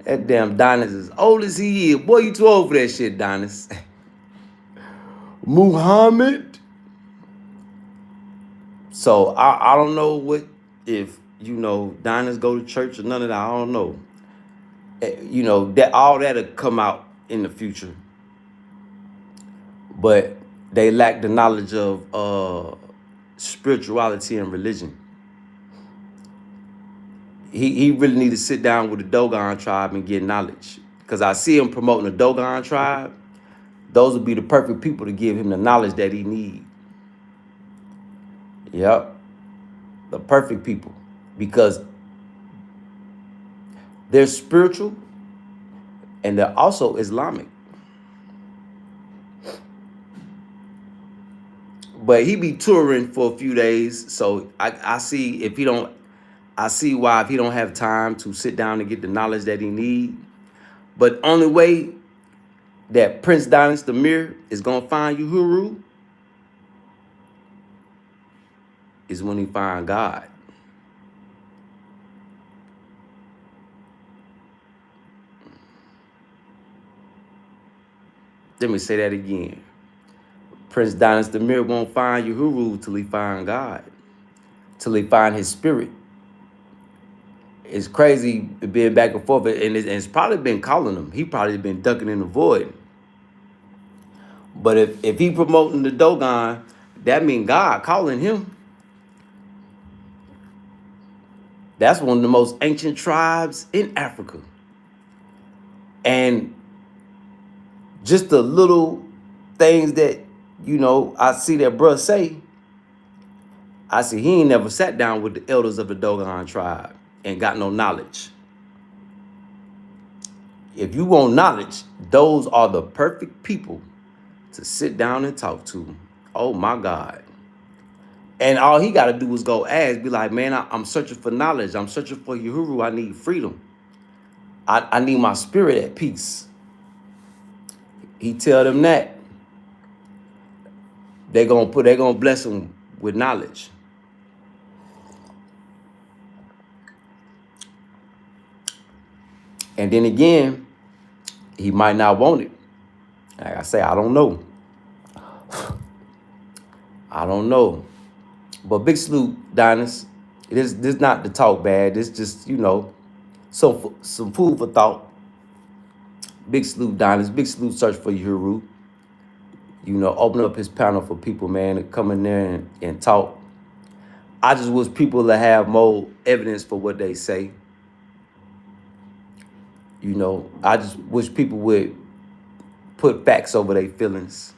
That damn Donis is old as he is. Boy, you too old for that shit, Donis. Muhammad. So I don't know what, if, you know, Donis go to church or none of that. I don't know. You know, that all that'll come out in the future. But they lack the knowledge of spirituality and religion. He really need to sit down with the Dogon tribe and get knowledge. Because I see him promoting the Dogon tribe. Those would be the perfect people to give him the knowledge that he need. Yep. The perfect people. Because they're spiritual and they're also Islamic. But he be touring for a few days. So I see if he don't, I see why if he don't have time to sit down and get the knowledge that he need. But only way that Prince Donis the Mir is gonna find Uhuru is when he find God. Let me say that again. Prince Donis the Mir won't find Uhuru till he find God, till he find his spirit. It's crazy being back and forth, and it's probably been calling him. He probably been ducking in the void. But if he promoting the Dogon, that means God calling him. That's one of the most ancient tribes in Africa. And just the little things that, you know, I see that bruh say, I see he ain't never sat down with the elders of the Dogon tribe and got no knowledge. If you want knowledge, those are the perfect people to sit down and talk to. Oh my God. And all he got to do is go ask, be like, man, I'm searching for knowledge. I'm searching for Uhuru. I need freedom. I need my spirit at peace. He tell them that. They're gonna bless him with knowledge. And then again, he might not want it. Like I say, I don't know. I don't know. But big salute, Donis. This not to talk bad. This just, you know, some food for thought. Big salute, Donis. Big salute, Search for Uhuru. You know, open up his panel for people, man, to come in there and talk. I just wish people to have more evidence for what they say. You know, I just wish people would put facts over their feelings.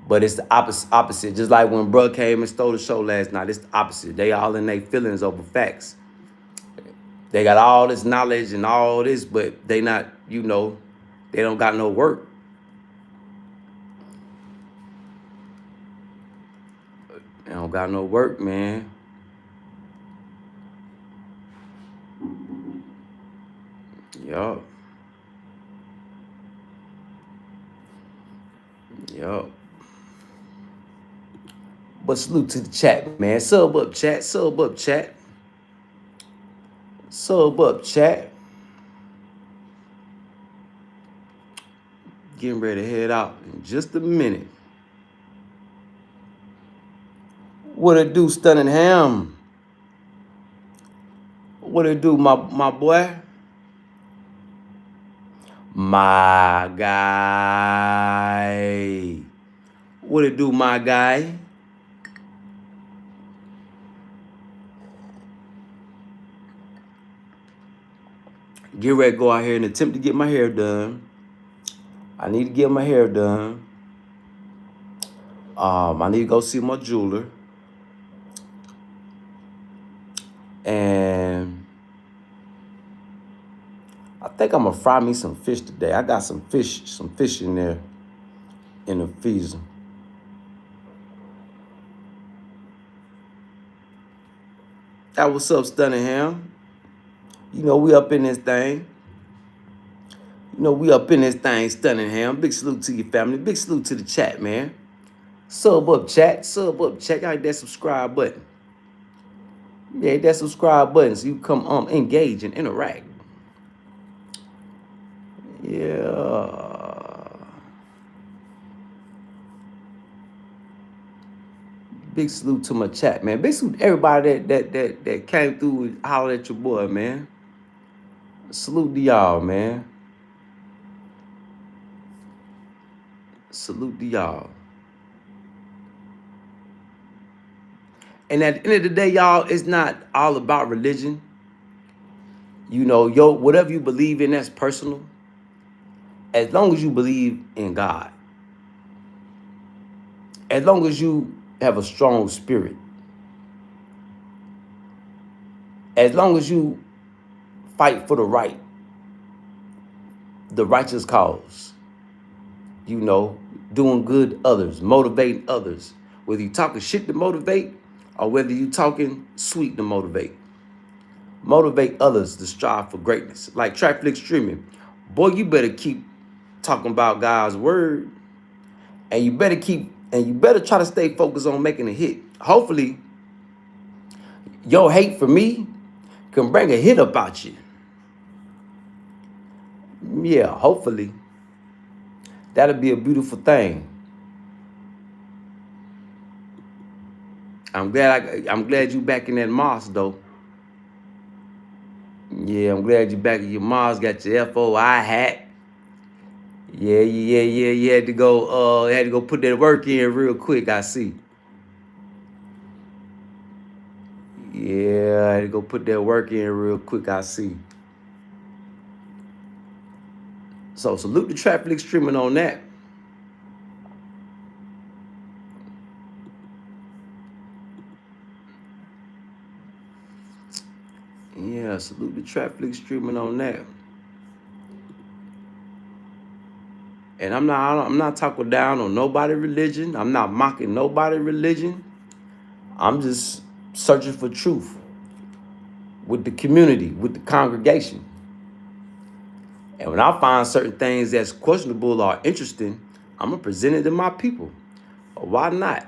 But it's the opposite. Just like when bruh came and stole the show last night, it's the opposite. They all in their feelings over facts. They got all this knowledge and all this, but they not, you know, they don't got no work. They don't got no work, man. Yup. Yup. But salute to the chat, man. Sub up, chat. Sub up, chat. Sub up, chat. Getting ready to head out in just a minute. What it do, Stunning Ham? What it do, my boy? My guy. What it do, my guy? Get ready to go out here and attempt to get my hair done. I need to get my hair done. I need to go see my jeweler. And I think I'm gonna fry me some fish today. I got some fish in there in the freezer. That what's up, Stunning Ham? You know, we up in this thing. Stunning Ham. Big salute to your family. Big salute to the chat, man. Sub up, chat. Sub up, chat. Y'all hit that subscribe button. Yeah, hit that subscribe button so you come engage and interact. Yeah. Big salute to my chat, man. Big salute to everybody that came through and hollered at your boy, man. Salute to y'all, man. Salute to y'all. And at the end of the day, y'all, it's not all about religion. You know, whatever you believe in, that's personal. As long as you believe in God. As long as you have a strong spirit. As long as you fight for the righteous cause. You know, doing good to others, motivating others. Whether you talking shit to motivate or whether you talking sweet to motivate. Motivate others to strive for greatness. Like Traffic Streaming. Boy, you better keep talking about God's word. And you better try to stay focused on making a hit. Hopefully, your hate for me can bring a hit about you. Yeah, hopefully. That'll be a beautiful thing. I'm glad you back in that mosque though. Yeah, I'm glad you back in your mosque, got your FOI hat. Yeah. You had to go put that work in real quick, I see. Yeah, I had to go put that work in real quick, I see. So salute the Traffic Streaming on that. Yeah, salute the Traffic Streaming on that. And I'm not talking down on nobody's religion. I'm not mocking nobody's religion. I'm just searching for truth with the community, with the congregation. And when I find certain things that's questionable or interesting, I'm going to present it to my people. Why not?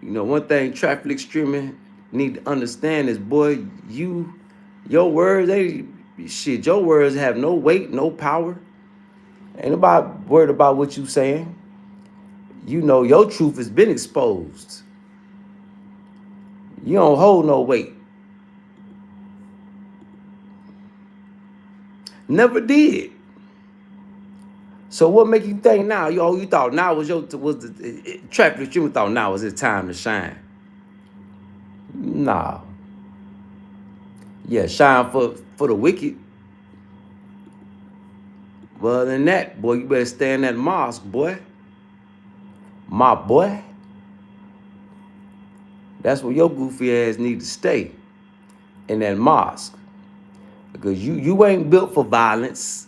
You know, one thing Traffic Streaming need to understand is, boy, your words have no weight, no power. Ain't nobody worried about what you saying. You know, your truth has been exposed. You don't hold no weight. Never did. So what make you think now? You thought now was the Traffic Streaming thought now was it time to shine? Nah. Yeah, shine for the wicked. Well, other than that, boy, you better stay in that mosque, boy. My boy. That's where your goofy ass need to stay. In that mosque. Because you ain't built for violence.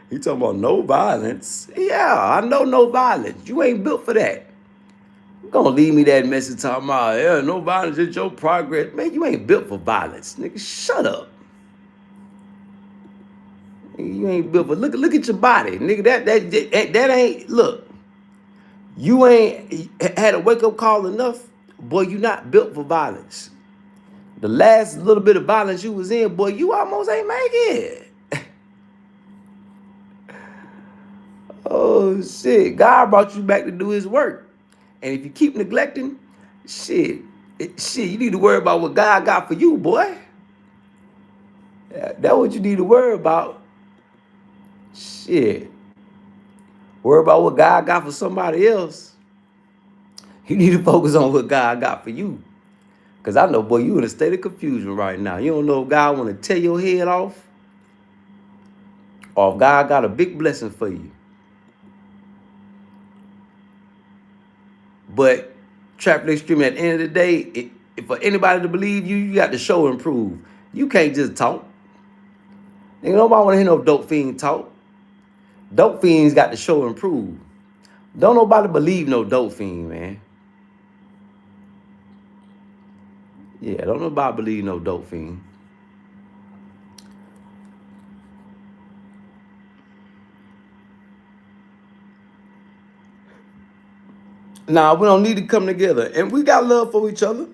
You talking about no violence? Yeah, I know no violence. You ain't built for that. You gonna leave me that message talking about, yeah, no violence, it's your progress. Man, you ain't built for violence, nigga. Shut up. You ain't built for. Look at your body, nigga. That ain't. Look, you ain't had a wake up call enough, boy. You not built for violence. The last little bit of violence you was in, boy, you almost ain't make it. Oh shit! God brought you back to do His work, and if you keep neglecting, shit, you need to worry about what God got for you, boy. That's what you need to worry about. Shit. Worry about what God got for somebody else. You need to focus on what God got for you. Because I know, boy, you in a state of confusion right now. You don't know if God want to tear your head off or if God got a big blessing for you. But Trap Extreme, at the end of the day, for anybody to believe you, you got to show and prove. You can't just talk. Nigga, nobody want to hear no dope fiend talk. Dope fiends got to show and prove. Don't nobody believe no dope fiend, man. Yeah, don't nobody believe no dope fiend. Nah, we don't need to come together. And we got love for each other.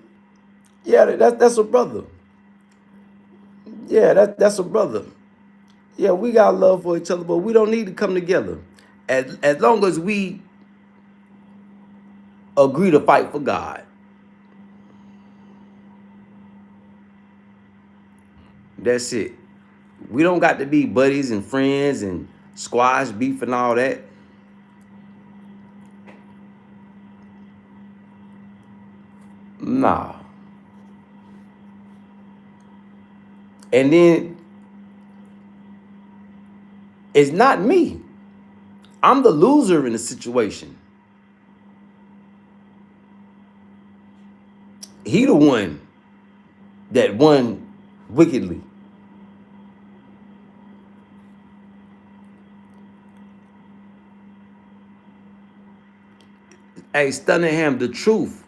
Yeah, that's a brother. Yeah, that's a brother. Yeah, we got love for each other, but we don't need to come together. As long as we agree to fight for God. That's it. We don't got to be buddies and friends and squash beef and all that. Nah. And then it's not me. I'm the loser in the situation. He the one that won wickedly. Hey, Stunningham, the truth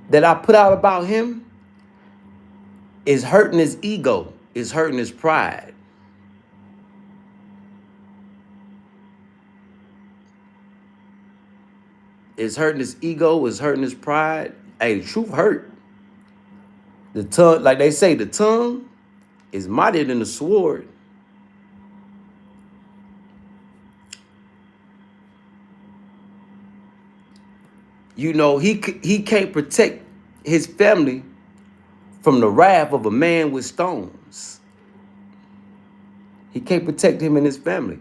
that I put out about him is hurting his ego, is hurting his pride. It's hurting his ego, it's hurting his pride. Hey, the truth hurt. The tongue, like they say, the tongue is mightier than the sword. You know, he can't protect his family from the wrath of a man with stones. He can't protect him and his family.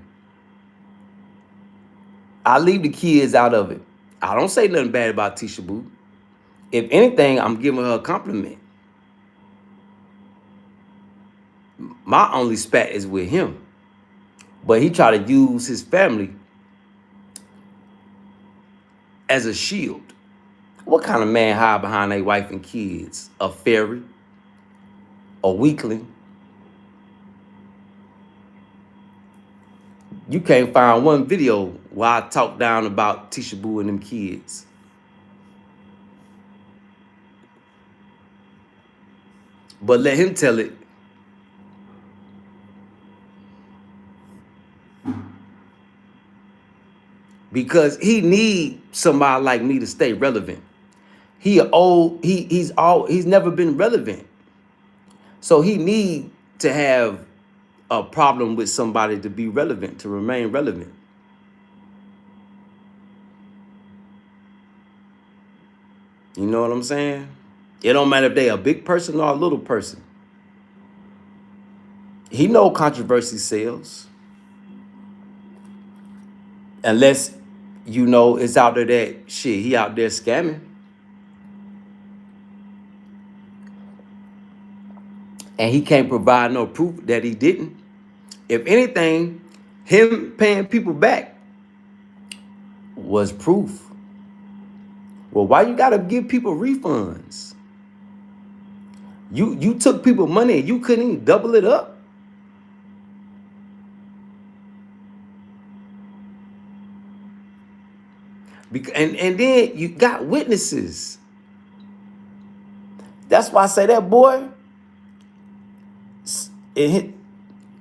I leave the kids out of it. I don't say nothing bad about Tisha Boo. If anything, I'm giving her a compliment. My only spat is with him. But he tried to use his family as a shield. What kind of man hide behind their wife and kids? A fairy? A weakling? You can't find one video where I talk down about Tisha Boo and them kids. But let him tell it. Because he need somebody like me to stay relevant. He's never been relevant. So he need to have a problem with somebody to be relevant, to remain relevant. You know what I'm saying? It don't matter if they a big person or a little person. He know controversy sells. Unless you know it's out there that shit, he out there scamming. And he can't provide no proof that he didn't. If anything, him paying people back was proof. Well, why you gotta give people refunds? You took people money and you couldn't even double it up. And then you got witnesses. That's why I say that boy,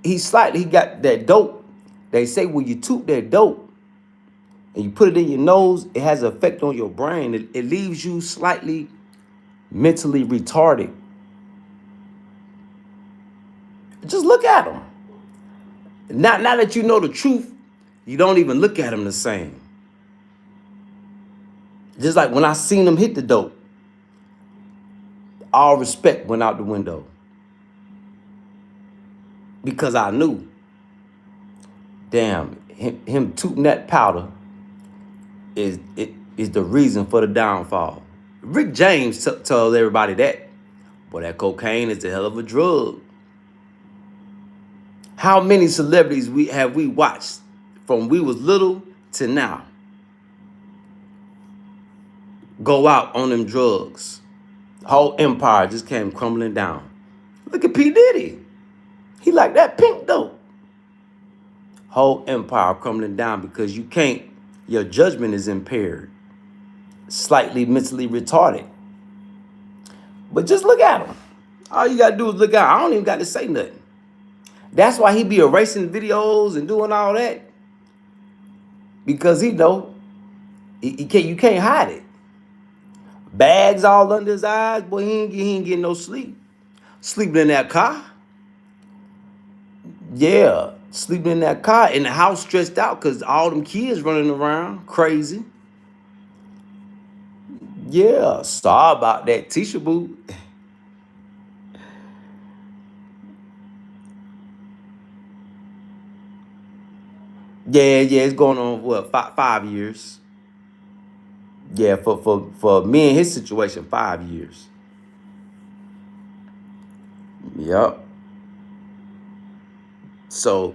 he got that dope. They say when you toot that dope and you put it in your nose, it has an effect on your brain. It leaves you slightly mentally retarded. Just look at him. Now that you know the truth, you don't even look at him the same. Just like when I seen him hit the dope, all respect went out the window. Because I knew, damn, him tooting that powder is the reason for the downfall. Rick James tells everybody that. Boy, that cocaine is a hell of a drug. How many celebrities have we watched from we was little to now go out on them drugs? Whole empire just came crumbling down. Look at P. Diddy. He like that pink dope. Whole empire crumbling down because you can't, your judgment is impaired. Slightly mentally retarded. But just look at him. All you gotta do is look out. I don't even got to say nothing. That's why he be erasing videos and doing all that. Because he know you can't hide it. Bags all under his eyes, boy, he ain't getting no sleep. Sleeping in that car. Yeah, sleeping in that car, in the house stressed out because all them kids running around crazy. Yeah, sorry about that, Tisha Boo. Yeah, it's going on what, 5 years. Yeah, for me and his situation, 5 years. Yep. So,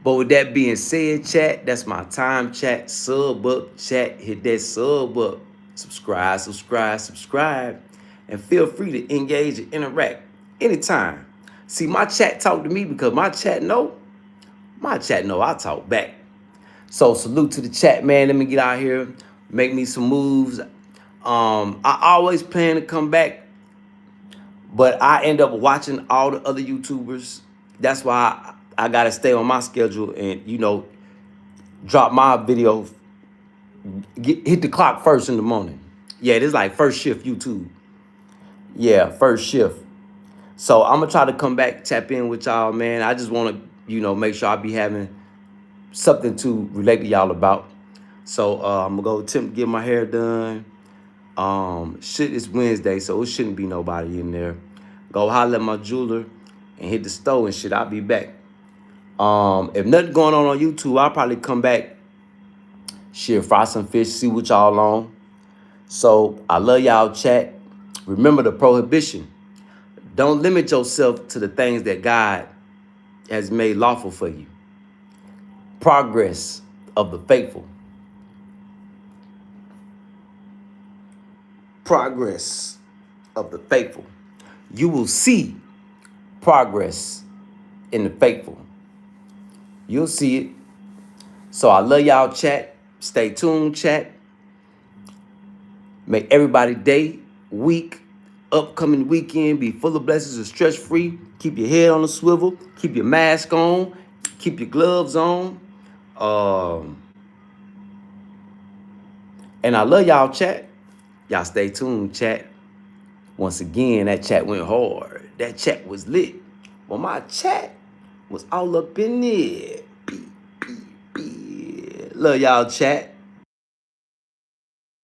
but with that being said, chat, that's my time, chat. Sub up, chat. Hit that sub up. Subscribe. And feel free to engage and interact anytime. See, my chat talk to me because my chat know I talk back. So salute to the chat, man. Let me get out here, make me some moves. I always plan to come back, but I end up watching all the other YouTubers. That's why I gotta stay on my schedule and drop my video. Hit the clock first in the morning. Yeah, this is like first shift YouTube. Yeah, first shift. So I'm gonna try to come back, tap in with y'all, man. I just want to, make sure I be having something to relate to y'all about. So I'm gonna go attempt to get my hair done. It's Wednesday, so it shouldn't be nobody in there. Go holler at my jeweler and hit the store and shit. I'll be back. If nothing going on YouTube, I'll probably come back, fry some fish, see what y'all on. So I love y'all, chat. Remember the prohibition. Don't limit yourself to the things that God has made lawful for you. Progress of the faithful. Progress of the faithful. You will see progress in the faithful. You'll see it. So I love y'all, chat. Stay tuned, chat. Make everybody day, week, upcoming weekend be full of blessings and stress-free. Keep your head on the swivel. Keep your mask on. Keep your gloves on. And I love y'all, chat. Y'all stay tuned, chat. Once again, that chat went hard. That chat was lit. Well, my chat was all up in there. Love y'all, chat.